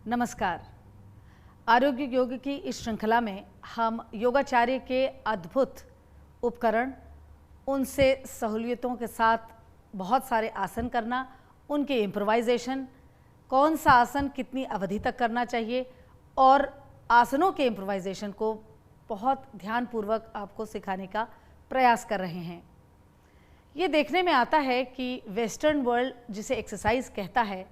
नमस्कार। आरोग्य योग की इस श्रृंखला में हम योगाचार्य के अद्भुत उपकरण, उनसे सहूलियतों के साथ बहुत सारे आसन करना, उनके इम्प्रोवाइजेशन, कौन सा आसन कितनी अवधि तक करना चाहिए और आसनों के इम्प्रोवाइजेशन को बहुत ध्यानपूर्वक आपको सिखाने का प्रयास कर रहे हैं। ये देखने में आता है कि वेस्टर्न वर्ल्ड जिसे एक्सरसाइज कहता है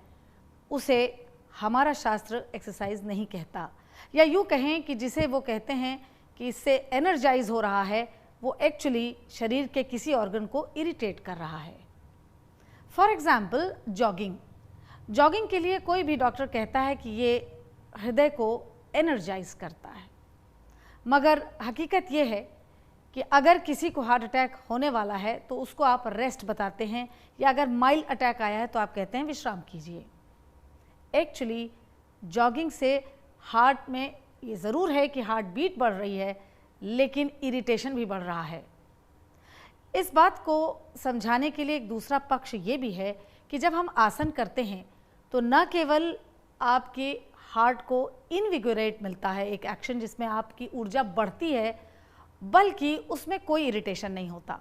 उसे हमारा शास्त्र एक्सरसाइज नहीं कहता, या यूँ कहें कि जिसे वो कहते हैं कि इससे एनर्जाइज हो रहा है, वो एक्चुअली शरीर के किसी ऑर्गन को इरिटेट कर रहा है। फॉर एग्जाम्पल जॉगिंग के लिए कोई भी डॉक्टर कहता है कि ये हृदय को एनर्जाइज करता है, मगर हकीकत ये है कि अगर किसी को हार्ट अटैक होने वाला है तो उसको आप रेस्ट बताते हैं, या अगर माइल्ड अटैक आया है तो आप कहते हैं विश्राम कीजिए। एक्चुअली जॉगिंग से हार्ट में ये ज़रूर है कि हार्ट बीट बढ़ रही है, लेकिन इरिटेशन भी बढ़ रहा है। इस बात को समझाने के लिए एक दूसरा पक्ष ये भी है कि जब हम आसन करते हैं तो न केवल आपके हार्ट को इनविगोरेट मिलता है, एक एक्शन जिसमें आपकी ऊर्जा बढ़ती है, बल्कि उसमें कोई इरिटेशन नहीं होता।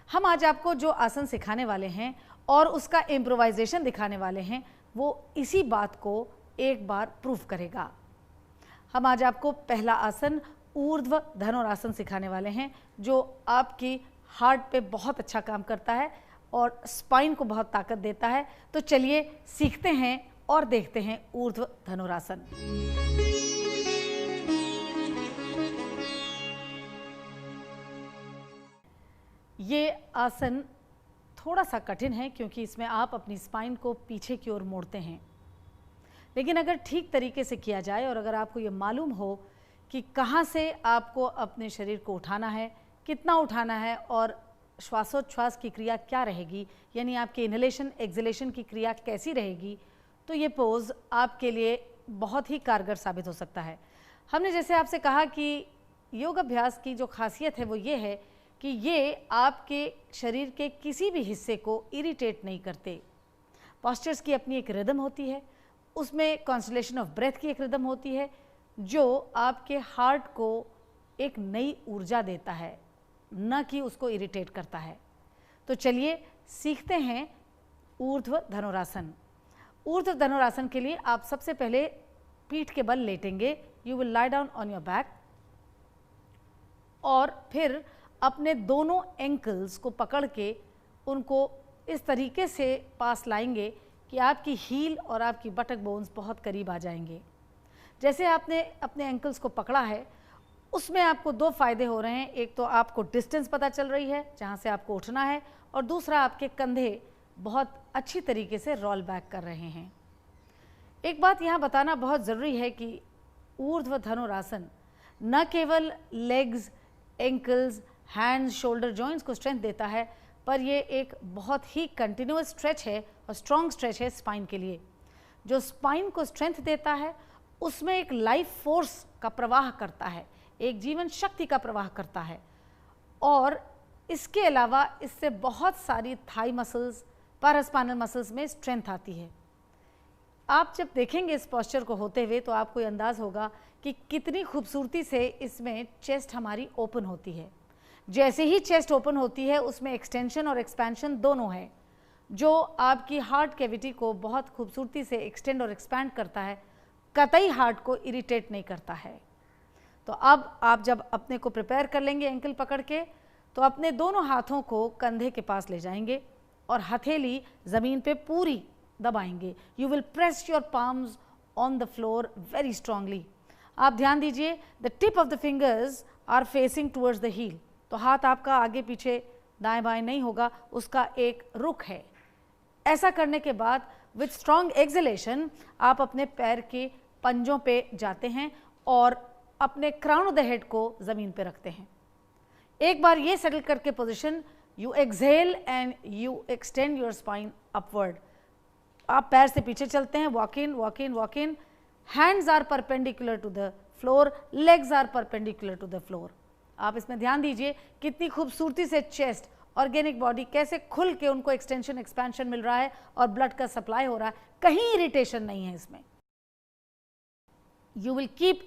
हम आज आपको जो आसन सिखाने वाले हैं और उसका इम्प्रोवाइजेशन दिखाने वाले हैं, वो इसी बात को एक बार प्रूव करेगा। हम आज आपको पहला आसन ऊर्ध्व धनुरासन सिखाने वाले हैं, जो आपकी हार्ट पे बहुत अच्छा काम करता है और स्पाइन को बहुत ताकत देता है। तो चलिए सीखते हैं और देखते हैं ऊर्ध्व धनुरासन। ये आसन थोड़ा सा कठिन है क्योंकि इसमें आप अपनी स्पाइन को पीछे की ओर मोड़ते हैं, लेकिन अगर ठीक तरीके से किया जाए और अगर आपको ये मालूम हो कि कहाँ से आपको अपने शरीर को उठाना है, कितना उठाना है और श्वासोच्छ्वास की क्रिया क्या रहेगी, यानी आपके इनहेलेशन एक्सहेलेशन की क्रिया कैसी रहेगी, तो ये पोज आपके लिए बहुत ही कारगर साबित हो सकता है। हमने जैसे आपसे कहा कि योग अभ्यास की जो खासियत है वो ये है कि ये आपके शरीर के किसी भी हिस्से को इरिटेट नहीं करते। पॉस्चर्स की अपनी एक रिदम होती है, उसमें कॉन्स्टलेशन ऑफ ब्रेथ की एक रिदम होती है, जो आपके हार्ट को एक नई ऊर्जा देता है, न कि उसको इरिटेट करता है। तो चलिए सीखते हैं ऊर्ध्व धनुरासन। ऊर्ध्व धनुरासन के लिए आप सबसे पहले पीठ के बल लेटेंगे। You will lie down on your back और फिर अपने दोनों एंकल्स को पकड़ के उनको इस तरीके से पास लाएंगे कि आपकी हील और आपकी बटक बोन्स बहुत करीब आ जाएंगे। जैसे आपने अपने एंकल्स को पकड़ा है, उसमें आपको दो फायदे हो रहे हैं। एक तो आपको डिस्टेंस पता चल रही है जहाँ से आपको उठना है, और दूसरा आपके कंधे बहुत अच्छी तरीके से रोल बैक कर रहे हैं। एक बात यहाँ बताना बहुत ज़रूरी है कि ऊर्ध्व धनुरासन न केवल legs, ankles, hands, shoulder joints को स्ट्रेंथ देता है, पर ये एक बहुत ही कंटिन्यूअस स्ट्रेच है और स्ट्रॉन्ग स्ट्रेच है स्पाइन के लिए। जो स्पाइन को स्ट्रेंथ देता है उसमें एक लाइफ फोर्स का प्रवाह करता है, एक जीवन शक्ति का प्रवाह करता है, और इसके अलावा इससे बहुत सारी थाई मसल्स, पैरास्पाइनल मसल्स में स्ट्रेंथ आती है। आप जब देखेंगे इस पोस्चर को होते हुए तो आपको ये अंदाज़ होगा कि कितनी खूबसूरती से इसमें चेस्ट हमारी ओपन होती है। जैसे ही चेस्ट ओपन होती है उसमें एक्सटेंशन और एक्सपेंशन दोनों है, जो आपकी हार्ट कैविटी को बहुत खूबसूरती से एक्सटेंड और एक्सपैंड करता है, कतई हार्ट को इरिटेट नहीं करता है। तो अब आप जब अपने को प्रिपेयर कर लेंगे एंकल पकड़ के, तो अपने दोनों हाथों को कंधे के पास ले जाएंगे और हथेली ज़मीन पे पूरी दबाएंगे। You will press your palms on the floor very strongly. आप ध्यान दीजिए, the tip of the fingers are facing towards the heel. तो हाथ आपका आगे पीछे दाएं बाएं नहीं होगा, उसका एक रुख है। ऐसा करने के बाद विथ स्ट्रॉन्ग एक्सहेलेशन आप अपने पैर के पंजों पे जाते हैं और अपने क्राउन ऑफ द हेड को ज़मीन पे रखते हैं। एक बार ये सेटल करके position, you exhale and you extend your spine upward. आप पैर से पीछे चलते हैं, walk in walk in walk in. Hands are perpendicular to the floor, legs are perpendicular to the floor. आप इसमें ध्यान दीजिए कितनी खूबसूरती से चेस्ट, ऑर्गेनिक बॉडी कैसे खुल के उनको एक्सटेंशन एक्सपेंशन मिल रहा है और ब्लड का सप्लाई हो रहा है, कहीं इरिटेशन नहीं है इसमें। You will keep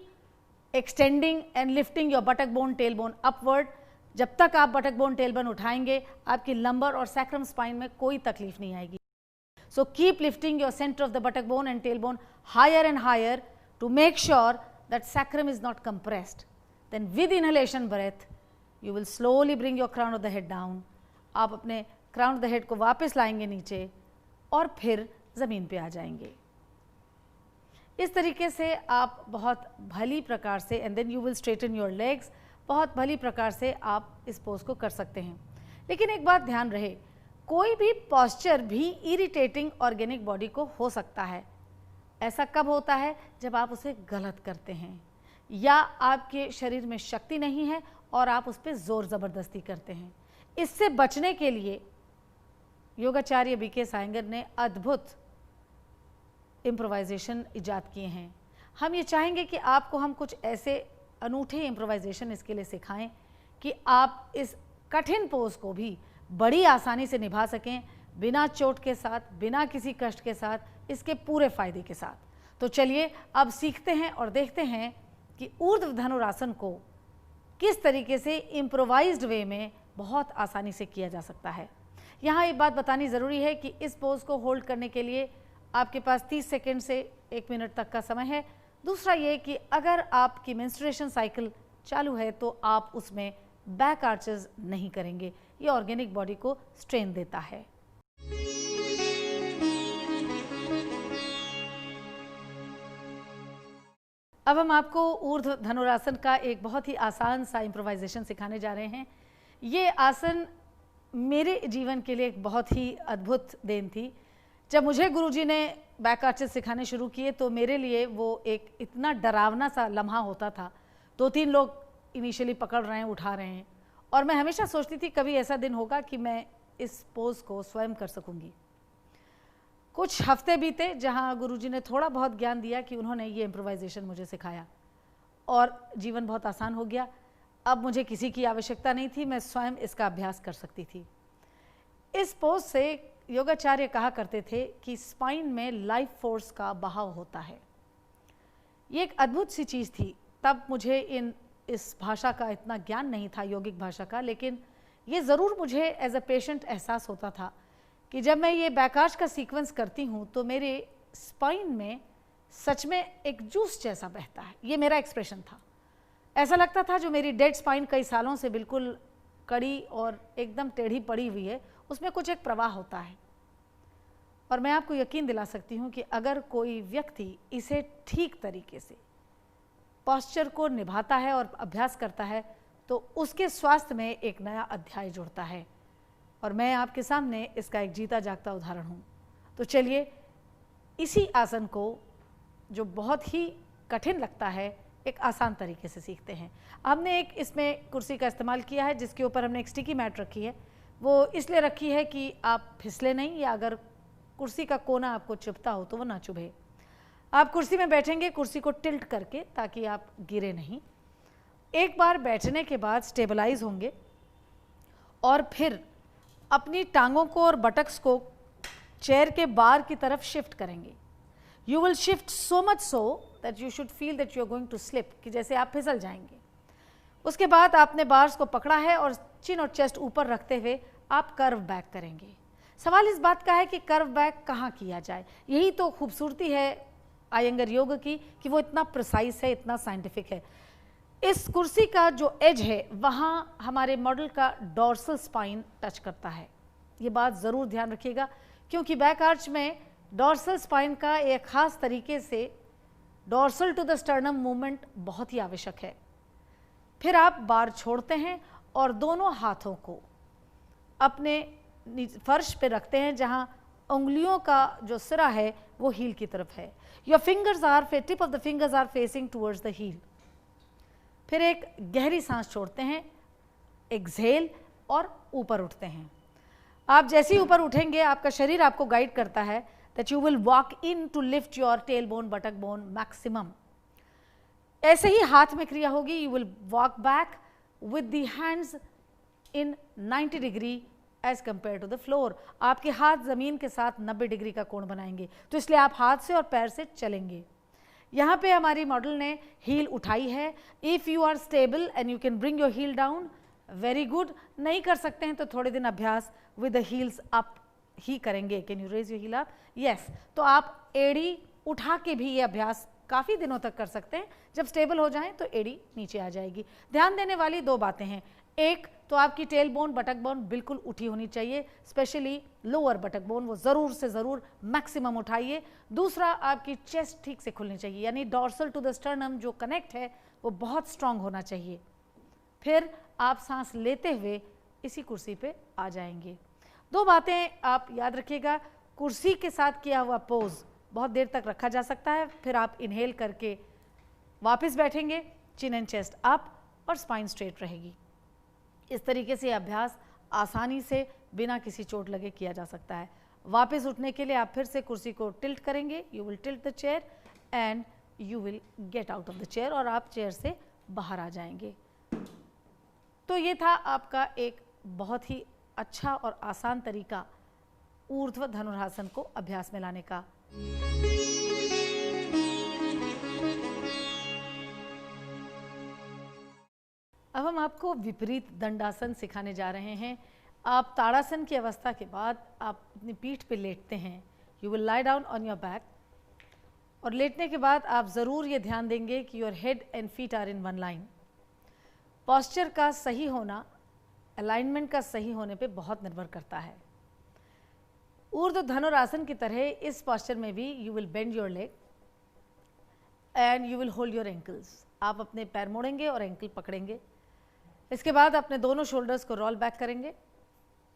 extending and lifting your buttock bone tail bone upward. जब तक आप बटक बोन टेल बोन उठाएंगे आपकी लंबर और सैक्रम स्पाइन में कोई तकलीफ नहीं आएगी। So keep lifting your center of the buttock bone and tailbone higher and higher to make sure that sacrum is not compressed. Then with inhalation breath, you will slowly bring your crown of the head down. आप अपने crown of the head को वापस लाएंगे नीचे और फिर ज़मीन पे आ जाएंगे। इस तरीके से आप बहुत भली प्रकार से, and then you will straighten your legs, बहुत भली प्रकार से आप इस पोज को कर सकते हैं। लेकिन एक बात ध्यान रहे, कोई भी पॉस्चर भी इरिटेटिंग ऑर्गेनिक बॉडी को हो सकता है। ऐसा कब होता है? जब आप उसे गलत करते हैं या आपके शरीर में शक्ति नहीं है और आप उस पर जोर ज़बरदस्ती करते हैं। इससे बचने के लिए योगाचार्य बीके सायंगर ने अद्भुत इम्प्रोवाइजेशन इजाद किए हैं। हम ये चाहेंगे कि आपको हम कुछ ऐसे अनूठे इम्प्रोवाइजेशन इसके लिए सिखाएं कि आप इस कठिन पोज को भी बड़ी आसानी से निभा सकें, बिना चोट के साथ, बिना किसी कष्ट के साथ, इसके पूरे फायदे के साथ। तो चलिए अब सीखते हैं और देखते हैं कि ऊर्ध्व धनुरासन को किस तरीके से इम्प्रोवाइज्ड वे में बहुत आसानी से किया जा सकता है। यहाँ एक बात बतानी ज़रूरी है कि इस पोज को होल्ड करने के लिए आपके पास 30 सेकेंड से 1 मिनट तक का समय है। दूसरा ये कि अगर आपकी मेंस्ट्रुएशन साइकिल चालू है तो आप उसमें बैक आर्चेस नहीं करेंगे। ये ऑर्गेनिक बॉडी को स्ट्रेन देता है। अब हम आपको ऊर्ध्व धनुरासन का एक बहुत ही आसान सा इम्प्रोवाइजेशन सिखाने जा रहे हैं। ये आसन मेरे जीवन के लिए एक बहुत ही अद्भुत देन थी। जब मुझे गुरुजी ने बैक आर्चेस सिखाने शुरू किए तो मेरे लिए वो एक इतना डरावना सा लम्हा होता था। 2-3 लोग इनिशियली पकड़ रहे हैं, उठा रहे हैं, और मैं हमेशा सोचती थी कभी ऐसा दिन होगा कि मैं इस पोज को स्वयं कर सकूंगी। कुछ हफ्ते बीते जहां गुरुजी ने थोड़ा बहुत ज्ञान दिया कि उन्होंने ये इम्प्रोवाइजेशन मुझे सिखाया और जीवन बहुत आसान हो गया। अब मुझे किसी की आवश्यकता नहीं थी, मैं स्वयं इसका अभ्यास कर सकती थी। इस पोज से योगाचार्य कहा करते थे कि स्पाइन में लाइफ फोर्स का बहाव होता है। ये एक अद्भुत सी चीज़ थी। तब मुझे इस भाषा का इतना ज्ञान नहीं था, यौगिक भाषा का, लेकिन ये ज़रूर मुझे एज अ पेशेंट एहसास होता था कि जब मैं ये बैक आर्च का सीक्वेंस करती हूँ तो मेरे स्पाइन में सच में एक जूस जैसा बहता है। ये मेरा एक्सप्रेशन था। ऐसा लगता था जो मेरी डेड स्पाइन कई सालों से बिल्कुल कड़ी और एकदम टेढ़ी पड़ी हुई है, उसमें कुछ एक प्रवाह होता है। और मैं आपको यकीन दिला सकती हूँ कि अगर कोई व्यक्ति इसे ठीक तरीके से पॉस्चर को निभाता है और अभ्यास करता है तो उसके स्वास्थ्य में एक नया अध्याय जुड़ता है। और मैं आपके सामने इसका एक जीता जागता उदाहरण हूँ। तो चलिए इसी आसन को, जो बहुत ही कठिन लगता है, एक आसान तरीके से सीखते हैं। हमने एक इसमें कुर्सी का इस्तेमाल किया है जिसके ऊपर हमने एक स्टिकी मैट रखी है। वो इसलिए रखी है कि आप फिसले नहीं, या अगर कुर्सी का कोना आपको चुभता हो तो वो ना चुभे। आप कुर्सी में बैठेंगे कुर्सी को टिल्ट करके, ताकि आप गिरे नहीं। एक बार बैठने के बाद स्टेबलाइज होंगे और फिर अपनी टांगों को और बटक्स को चेयर के बार की तरफ शिफ्ट करेंगे। You will shift so much so that you should feel that you are going to slip, कि जैसे आप फिसल जाएंगे। उसके बाद आपने बार्स को पकड़ा है और चिन और चेस्ट ऊपर रखते हुए आप कर्व बैक करेंगे। सवाल इस बात का है कि कर्व बैक कहाँ किया जाए। यही तो खूबसूरती है आयंगर योग की कि वो इतना प्रिसाइज है, इतना साइंटिफिक है। इस कुर्सी का जो एज है वहाँ हमारे मॉडल का डॉर्सल स्पाइन टच करता है। ये बात ज़रूर ध्यान रखिएगा, क्योंकि बैक आर्च में डॉर्सल स्पाइन का एक खास तरीके से dorsal to the sternum movement बहुत ही आवश्यक है। फिर आप बार छोड़ते हैं और दोनों हाथों को अपने फर्श पे रखते हैं, जहां उंगलियों का जो सिरा है वो हील की तरफ है। Your fingers are tip of the fingers are facing towards the heel. फिर एक गहरी सांस छोड़ते हैं, एक्सहेल, और ऊपर उठते हैं। आप जैसे ही ऊपर उठेंगे आपका शरीर आपको गाइड करता है that you will walk in to lift your tail bone, buttock bone maximum. ऐसे ही हाथ में क्रिया होगी, you will walk back with the hands in 90 degree as compare to the floor. आपके हाथ जमीन के साथ 90 डिग्री का कोण बनाएंगे, तो इसलिए आप हाथ से और पैर से चलेंगे। यहाँ पे हमारी मॉडल ने हील उठाई है। If you are stable and you can bring your heel down, very good. नहीं कर सकते हैं तो थोड़े दिन अभ्यास विद द हील्स अप ही करेंगे। Can you raise your heel up? Yes. तो आप एड़ी उठा के भी ये अभ्यास काफ़ी दिनों तक कर सकते हैं। जब स्टेबल हो जाएं तो एड़ी नीचे आ जाएगी। ध्यान देने वाली दो बातें हैं। एक तो आपकी टेल बोन, बटक बोन बिल्कुल उठी होनी चाहिए, स्पेशली लोअर बटक बोन, वो ज़रूर से ज़रूर मैक्सिमम उठाइए। दूसरा, आपकी चेस्ट ठीक से खुलनी चाहिए, यानी डॉर्सल टू द स्टर्नम जो कनेक्ट है वो बहुत स्ट्रांग होना चाहिए। फिर आप सांस लेते हुए इसी कुर्सी पे आ जाएंगे। दो बातें आप याद रखिएगा। कुर्सी के साथ किया हुआ पोज बहुत देर तक रखा जा सकता है। फिर आप इनहेल करके वापस बैठेंगे, चिन एंड चेस्ट अप, और स्पाइन स्ट्रेट रहेगी। इस तरीके से अभ्यास आसानी से बिना किसी चोट लगे किया जा सकता है। वापस उठने के लिए आप फिर से कुर्सी को टिल्ट करेंगे। You will tilt the chair and you will get out of the chair, और आप चेयर से बाहर आ जाएंगे। तो ये था आपका एक बहुत ही अच्छा और आसान तरीका ऊर्ध्व धनुरासन को अभ्यास में लाने का। अब हम आपको विपरीत दंडासन सिखाने जा रहे हैं। आप ताड़ासन की अवस्था के बाद आप अपनी पीठ पे लेटते हैं। You will lie down on your back, और लेटने के बाद आप ज़रूर ये ध्यान देंगे कि your head and feet are in one line. Posture का सही होना, अलाइनमेंट का सही होने पे बहुत निर्भर करता है। ऊर्ध्व धनुरासन की तरह इस पॉस्चर में भी you will bend your leg and you will hold your ankles. आप अपने पैर मोड़ेंगे और एंकल पकड़ेंगे। इसके बाद अपने दोनों शोल्डर्स को रोल बैक करेंगे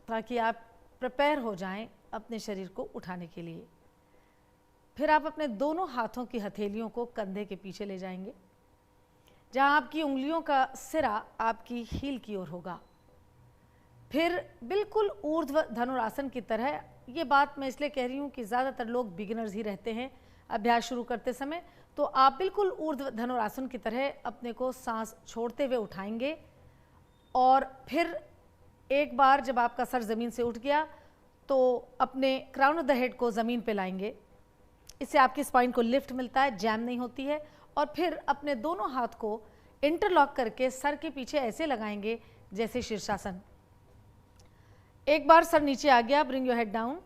ताकि आप प्रिपेयर हो जाएं अपने शरीर को उठाने के लिए। फिर आप अपने दोनों हाथों की हथेलियों को कंधे के पीछे ले जाएंगे, जहां आपकी उंगलियों का सिरा आपकी हील की ओर होगा। फिर बिल्कुल ऊर्ध्व धनुरासन की तरह, ये बात मैं इसलिए कह रही हूँ कि ज़्यादातर लोग बिगिनर्स ही रहते हैं अभ्यास शुरू करते समय, तो आप बिल्कुल ऊर्ध्व धनुरासन की तरह अपने को सांस छोड़ते हुए उठाएंगे। और फिर एक बार जब आपका सर ज़मीन से उठ गया तो अपने क्राउन ऑफ द हेड को ज़मीन पे लाएंगे। इससे आपकी स्पाइन को लिफ्ट मिलता है, जैम नहीं होती है। और फिर अपने दोनों हाथ को इंटरलॉक करके सर के पीछे ऐसे लगाएंगे जैसे शीर्षासन। एक बार सर नीचे आ गया, bring your head down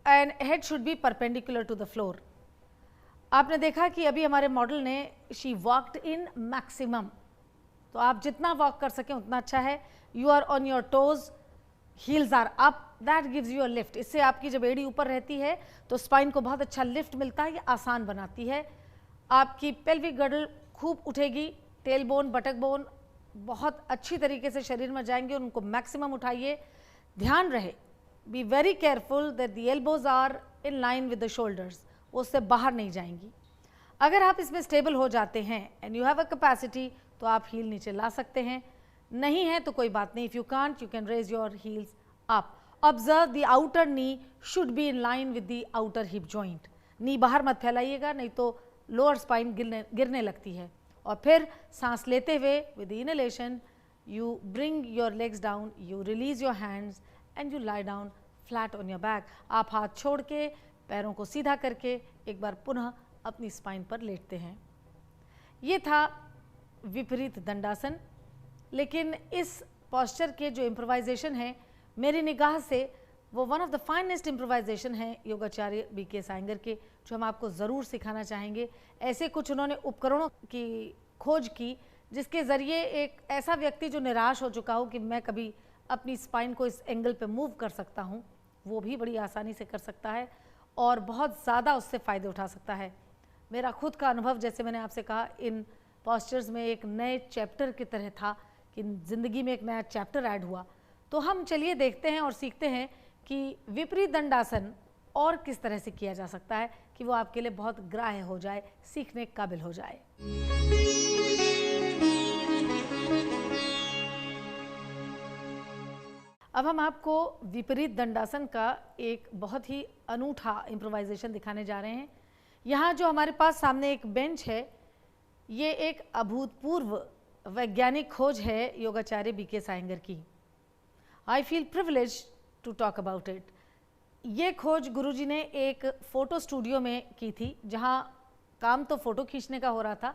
and head should be perpendicular to the floor. आपने देखा कि अभी हमारे मॉडल ने शी वॉक्ड इन मैक्सिमम, तो आप जितना वॉक कर सकें उतना अच्छा है। You are on your toes, heels are up, that gives you a lift. इससे आपकी जब एड़ी ऊपर रहती है तो स्पाइन को बहुत अच्छा लिफ्ट मिलता है, ये आसान बनाती है। आपकी पेल्विक गर्डल खूब उठेगी, टेल बोन, बटक बोन बहुत अच्छी तरीके से शरीर में जाएंगे, उनको मैक्सिमम उठाइए। ध्यान रहे, be very careful that the elbows are in line with the shoulders, वो उससे बाहर नहीं जाएंगी। अगर आप इसमें स्टेबल हो जाते हैं and you have a capacity तो आप हील नीचे ला सकते हैं, नहीं है तो कोई बात नहीं। If you can't, you can raise your heels up. Observe the outer knee should be in line with the outer hip joint. Knee बाहर मत फैलाइएगा, नहीं तो लोअर स्पाइन गिरने लगती है। और फिर सांस लेते हुए with inhalation you bring your legs down, you release your hands and you lie down flat on your back. आप हाथ छोड़ के पैरों को सीधा करके एक बार पुनः अपनी स्पाइन पर लेटते हैं। ये था विपरीत दंडासन। लेकिन इस पोस्चर के जो इम्प्रोवाइजेशन है मेरी निगाह से वो one of the finest improvisation है योगाचार्य बीके सायंगर के, जो हम आपको ज़रूर सिखाना चाहेंगे। ऐसे कुछ उन्होंने उपकरणों की खोज की जिसके ज़रिए एक ऐसा व्यक्ति जो निराश हो चुका हो कि मैं कभी अपनी स्पाइन को इस एंगल पे मूव कर सकता हूँ, वो भी बड़ी आसानी से कर सकता है और बहुत ज़्यादा उससे फ़ायदे उठा सकता है। मेरा खुद का अनुभव, जैसे मैंने आपसे कहा, इन पोस्चर्स में एक नए चैप्टर की तरह था कि ज़िंदगी में एक नया चैप्टर ऐड हुआ। तो हम चलिए देखते हैं और सीखते हैं कि विपरीत दंडासन और किस तरह से किया जा सकता है कि वो आपके लिए बहुत ग्राह्य हो जाए, सीखने के काबिल हो जाए। अब हम आपको विपरीत दंडासन का एक बहुत ही अनूठा इम्प्रोवाइजेशन दिखाने जा रहे हैं। यहाँ जो हमारे पास सामने एक बेंच है, ये एक अभूतपूर्व वैज्ञानिक खोज है योगाचार्य बीके सायंगर की। I feel privilege to talk about it. ये खोज गुरुजी ने एक फ़ोटो स्टूडियो में की थी, जहाँ काम तो फ़ोटो खींचने का हो रहा था,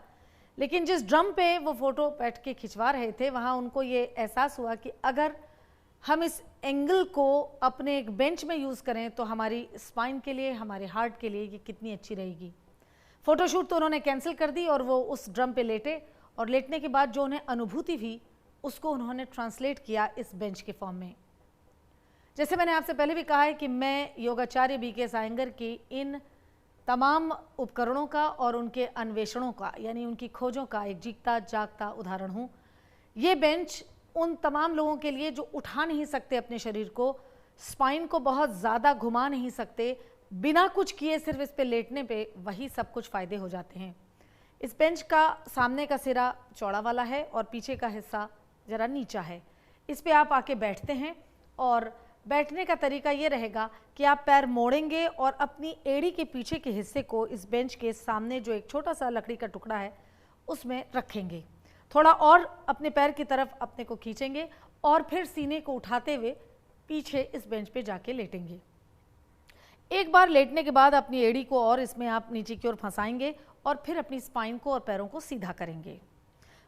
लेकिन जिस ड्रम पे वो फ़ोटो बैठ के खिंचवा रहे थे वहाँ उनको ये एहसास हुआ कि अगर हम इस एंगल को अपने एक बेंच में यूज़ करें तो हमारी स्पाइन के लिए, हमारे हार्ट के लिए ये कितनी अच्छी रहेगी। फ़ोटोशूट तो उन्होंने कैंसिल कर दी और वो उस ड्रम पे लेटे, और लेटने के बाद जो उन्हें अनुभूति हुई उसको उन्होंने ट्रांसलेट किया इस बेंच के फॉर्म में। जैसे मैंने आपसे पहले भी कहा है कि मैं योगाचार्य बीके सायंगर की इन तमाम उपकरणों का और उनके अन्वेषणों का, यानी उनकी खोजों का एक जीता जागता उदाहरण हूँ। ये बेंच उन तमाम लोगों के लिए जो उठा नहीं सकते अपने शरीर को, स्पाइन को बहुत ज़्यादा घुमा नहीं सकते, बिना कुछ किए सिर्फ इस पे लेटने पे वही सब कुछ फ़ायदे हो जाते हैं। इस बेंच का सामने का सिरा चौड़ा वाला है और पीछे का हिस्सा ज़रा नीचा है। इस पे आप आके बैठते हैं और बैठने का तरीका ये रहेगा कि आप पैर मोड़ेंगे और अपनी एड़ी के पीछे के हिस्से को इस बेंच के सामने जो एक छोटा सा लकड़ी का टुकड़ा है उसमें रखेंगे। थोड़ा और अपने पैर की तरफ अपने को खींचेंगे और फिर सीने को उठाते हुए पीछे इस बेंच पे जाके लेटेंगे। एक बार लेटने के बाद अपनी एड़ी को और इसमें आप नीचे की ओर फंसाएंगे और फिर अपनी स्पाइन को और पैरों को सीधा करेंगे।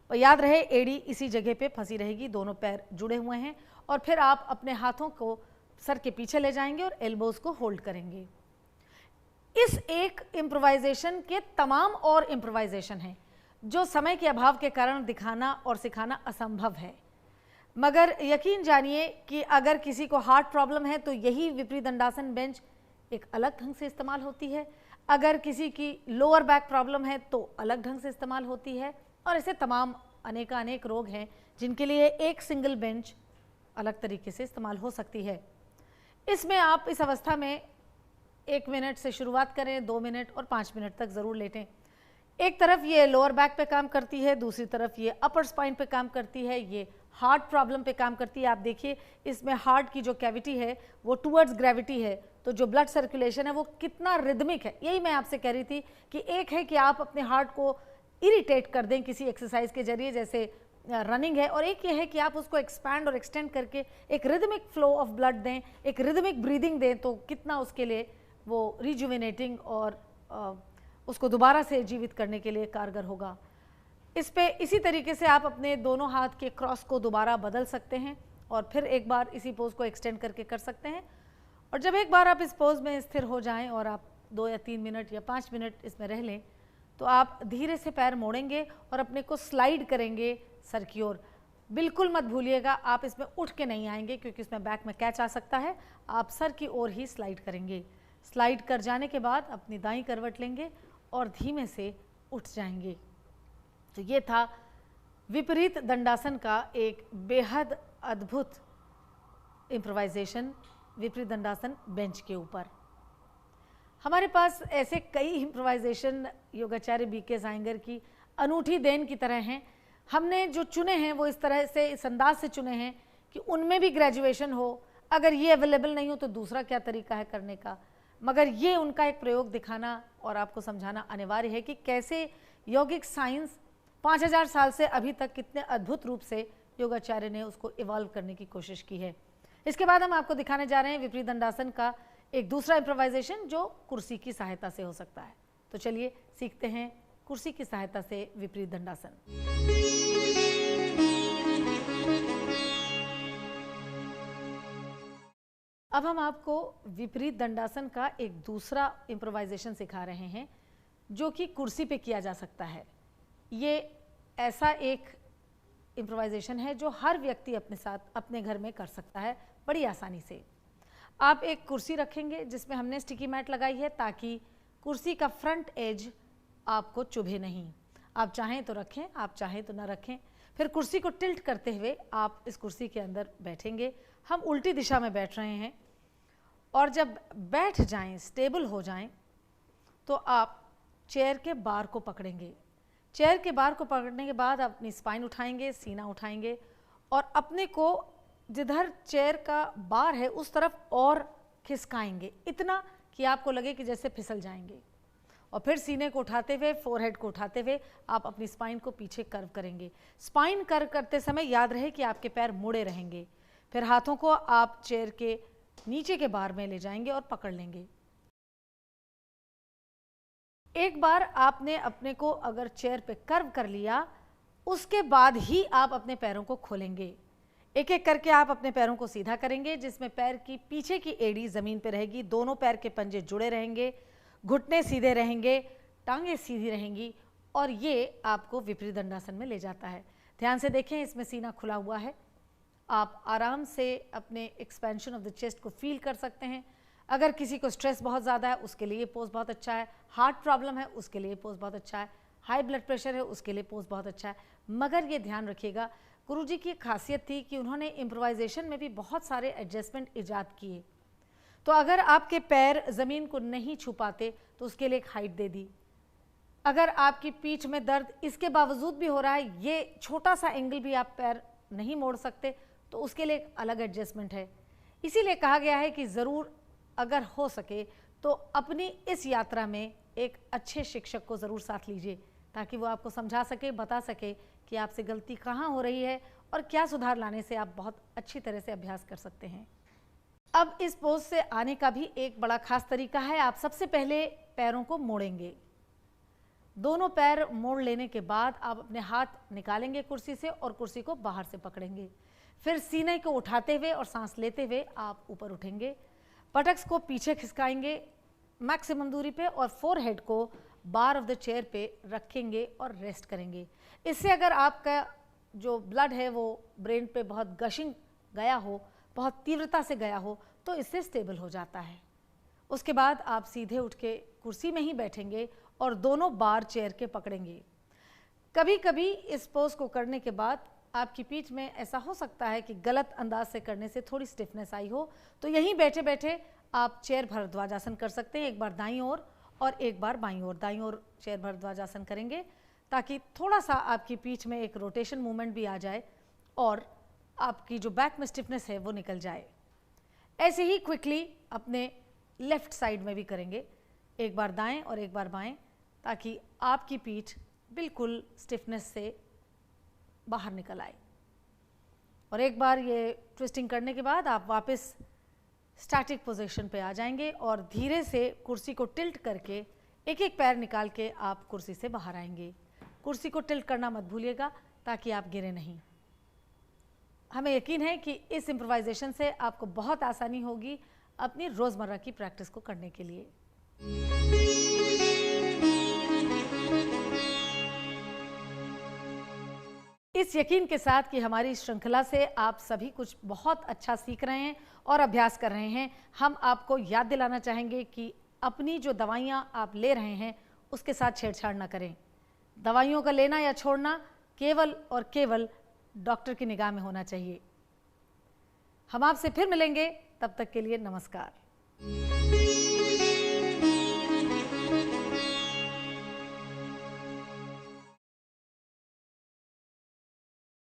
और याद रहे, एड़ी इसी जगह पे फंसी रहेगी, दोनों पैर जुड़े हुए हैं। और फिर आप अपने हाथों को सर के पीछे ले जाएंगे और एल्बोज को होल्ड करेंगे। इस एक इम्प्रोवाइजेशन के तमाम और इम्प्रोवाइजेशन हैं जो समय के अभाव के कारण दिखाना और सिखाना असंभव है, मगर यकीन जानिए कि अगर किसी को हार्ट प्रॉब्लम है तो यही विपरीत दंडासन बेंच एक अलग ढंग से इस्तेमाल होती है। अगर किसी की लोअर बैक प्रॉब्लम है तो अलग ढंग से इस्तेमाल होती है, और ऐसे तमाम अनेक रोग हैं जिनके लिए एक सिंगल बेंच अलग तरीके से इस्तेमाल हो सकती है। इसमें आप इस अवस्था में 1 मिनट से शुरुआत करें, 2 मिनट और 5 मिनट तक ज़रूर लेटें। एक तरफ ये लोअर बैक पे काम करती है, दूसरी तरफ ये अपर स्पाइन पे काम करती है, ये हार्ट प्रॉब्लम पे काम करती है। आप देखिए इसमें हार्ट की जो कैविटी है वो टूवर्ड्स ग्रेविटी है, तो जो ब्लड सर्कुलेशन है वो कितना रिदमिक है। यही मैं आपसे कह रही थी कि एक है कि आप अपने हार्ट को इरिटेट कर दें किसी एक्सरसाइज के जरिए, जैसे रनिंग है, और एक ये है कि आप उसको एक्सपैंड और एक्सटेंड करके एक रिदमिक फ्लो ऑफ ब्लड दें, एक रिदमिक ब्रीदिंग दें, तो कितना उसके लिए वो रिजुविनेटिंग और उसको दोबारा से जीवित करने के लिए कारगर होगा। इस पे इसी तरीके से आप अपने दोनों हाथ के क्रॉस को दोबारा बदल सकते हैं और फिर एक बार इसी पोज को एक्सटेंड करके कर सकते हैं। और जब एक बार आप इस पोज में स्थिर हो जाएं और आप 2 या 3 मिनट या 5 मिनट इसमें रह लें, तो आप धीरे से पैर मोड़ेंगे और अपने को स्लाइड करेंगे सर की ओर। बिल्कुल मत भूलिएगा आप इसमें उठ के नहीं आएंगे, क्योंकि इसमें बैक में कैच आ सकता है। आप सर की ओर ही स्लाइड करेंगे। स्लाइड कर जाने के बाद अपनी दाईं करवट लेंगे और धीमे से उठ जाएंगे। तो ये था विपरीत दंडासन का एक बेहद अद्भुत इम्प्रोवाइजेशन, विपरीत दंडासन बेंच के ऊपर। हमारे पास ऐसे कई इम्प्रोवाइजेशन योगाचार्य बीके सायंगर की अनूठी देन की तरह हैं। हमने जो चुने हैं वो इस तरह से, इस अंदाज से चुने हैं कि उनमें भी ग्रेजुएशन हो। अगर ये अवेलेबल नहीं हो तो दूसरा क्या तरीका है करने का, मगर ये उनका एक प्रयोग दिखाना और आपको समझाना अनिवार्य है कि कैसे यौगिक साइंस 5000 साल से अभी तक कितने अद्भुत रूप से योगाचार्य ने उसको इवॉल्व करने की कोशिश की है। इसके बाद हम आपको दिखाने जा रहे हैं विपरीत दंडासन का एक दूसरा इम्प्रोवाइजेशन जो कुर्सी की सहायता से हो सकता है। तो चलिए सीखते हैं कुर्सी की सहायता से विपरीत दंडासन। अब हम आपको विपरीत दंडासन का एक दूसरा इम्प्रोवाइजेशन सिखा रहे हैं जो कि कुर्सी पे किया जा सकता है। ये ऐसा एक इम्प्रोवाइजेशन है जो हर व्यक्ति अपने साथ अपने घर में कर सकता है बड़ी आसानी से। आप एक कुर्सी रखेंगे जिसमें हमने स्टिकी मैट लगाई है ताकि कुर्सी का फ्रंट एज आपको चुभे नहीं। आप चाहें तो रखें, आप चाहें तो ना रखें। फिर कुर्सी को टिल्ट करते हुए आप इस कुर्सी के अंदर बैठेंगे। हम उल्टी दिशा में बैठ रहे हैं और जब बैठ जाएं, स्टेबल हो जाएं, तो आप चेयर के बार को पकड़ेंगे। चेयर के बार को पकड़ने के बाद अपनी स्पाइन उठाएंगे, सीना उठाएंगे और अपने को जिधर चेयर का बार है उस तरफ और खिसकाएंगे, इतना कि आपको लगे कि जैसे फिसल जाएंगे। और फिर सीने को उठाते हुए, फोरहेड को उठाते हुए आप अपनी स्पाइन को पीछे कर्व करेंगे। स्पाइन कर्व करते समय याद रहे कि आपके पैर मुड़े रहेंगे। फिर हाथों को आप चेयर के नीचे के बार में ले जाएंगे और पकड़ लेंगे। एक बार आपने अपने को अगर चेयर पे कर्व कर लिया, उसके बाद ही आप अपने पैरों को खोलेंगे। एक एक करके आप अपने पैरों को सीधा करेंगे, जिसमें पैर की पीछे की एड़ी ज़मीन पे रहेगी, दोनों पैर के पंजे जुड़े रहेंगे, घुटने सीधे रहेंगे, टांगें सीधी रहेंगी और ये आपको विपरीत दंडासन में ले जाता है। ध्यान से देखें, इसमें सीना खुला हुआ है। आप आराम से अपने एक्सपेंशन ऑफ द चेस्ट को फील कर सकते हैं। अगर किसी को स्ट्रेस बहुत ज़्यादा है उसके लिए पोज बहुत अच्छा है, हार्ट प्रॉब्लम है उसके लिए पोज बहुत अच्छा है, हाई ब्लड प्रेशर है उसके लिए पोज बहुत अच्छा है। मगर ये ध्यान रखिएगा, गुरुजी की खासियत थी कि उन्होंने इम्प्रोवाइजेशन में भी बहुत सारे एडजस्टमेंट ईजाद किए। तो अगर आपके पैर ज़मीन को नहीं छू पाते तो उसके लिए एक हाइट दे दी। अगर आपकी पीठ में दर्द इसके बावजूद भी हो रहा है, ये छोटा सा एंगल भी आप पैर नहीं मोड़ सकते, तो उसके लिए एक अलग एडजस्टमेंट है। इसीलिए कहा गया है कि ज़रूर अगर हो सके तो अपनी इस यात्रा में एक अच्छे शिक्षक को ज़रूर साथ लीजिए ताकि वो आपको समझा सके, बता सके कि आपसे गलती कहाँ हो रही है और क्या सुधार लाने से आप बहुत अच्छी तरह से अभ्यास कर सकते हैं। अब इस पोज से आने का भी एक बड़ा खास तरीका है। आप सबसे पहले पैरों को मोड़ेंगे। दोनों पैर मोड़ लेने के बाद आप अपने हाथ निकालेंगे कुर्सी से और कुर्सी को बाहर से पकड़ेंगे। फिर सीने को उठाते हुए और सांस लेते हुए आप ऊपर उठेंगे। पटक्स को पीछे खिसकाएंगे मैक्सिमम दूरी पे और फोरहेड को बार ऑफ द चेयर पे रखेंगे और रेस्ट करेंगे। इससे अगर आपका जो ब्लड है वो ब्रेन पे बहुत गशिंग गया हो, बहुत तीव्रता से गया हो, तो इससे स्टेबल हो जाता है। उसके बाद आप सीधे उठ के कुर्सी में ही बैठेंगे और दोनों बार चेयर के पकड़ेंगे। कभी कभी इस पोज को करने के बाद आपकी पीठ में ऐसा हो सकता है कि गलत अंदाज से करने से थोड़ी स्टिफनेस आई हो, तो यहीं बैठे बैठे आप चेयर भरद्वाजासन कर सकते हैं। एक बार दाईं ओर और एक बार बाईं ओर। दाईं ओर चेयर भरद्वाजासन करेंगे ताकि थोड़ा सा आपकी पीठ में एक रोटेशन मूवमेंट भी आ जाए और आपकी जो बैक में स्टिफनेस है वो निकल जाए। ऐसे ही क्विकली अपने लेफ्ट साइड में भी करेंगे, एक बार दाएं और एक बार बाएं, ताकि आपकी पीठ बिल्कुल स्टिफनेस से बाहर निकल आए। और एक बार ये ट्विस्टिंग करने के बाद आप वापस स्टैटिक पोजीशन पे आ जाएंगे और धीरे से कुर्सी को टिल्ट करके एक एक पैर निकाल के आप कुर्सी से बाहर आएंगे। कुर्सी को टिल्ट करना मत भूलिएगा ताकि आप गिरे नहीं। हमें यकीन है कि इस इम्प्रोवाइजेशन से आपको बहुत आसानी होगी अपनी रोज़मर्रा की प्रैक्टिस को करने के लिए। इस यकीन के साथ कि हमारी श्रृंखला से आप सभी कुछ बहुत अच्छा सीख रहे हैं और अभ्यास कर रहे हैं, हम आपको याद दिलाना चाहेंगे कि अपनी जो दवाइयाँ आप ले रहे हैं उसके साथ छेड़छाड़ ना करें। दवाइयों का लेना या छोड़ना केवल और केवल डॉक्टर की निगाह में होना चाहिए। हम आपसे फिर मिलेंगे, तब तक के लिए नमस्कार।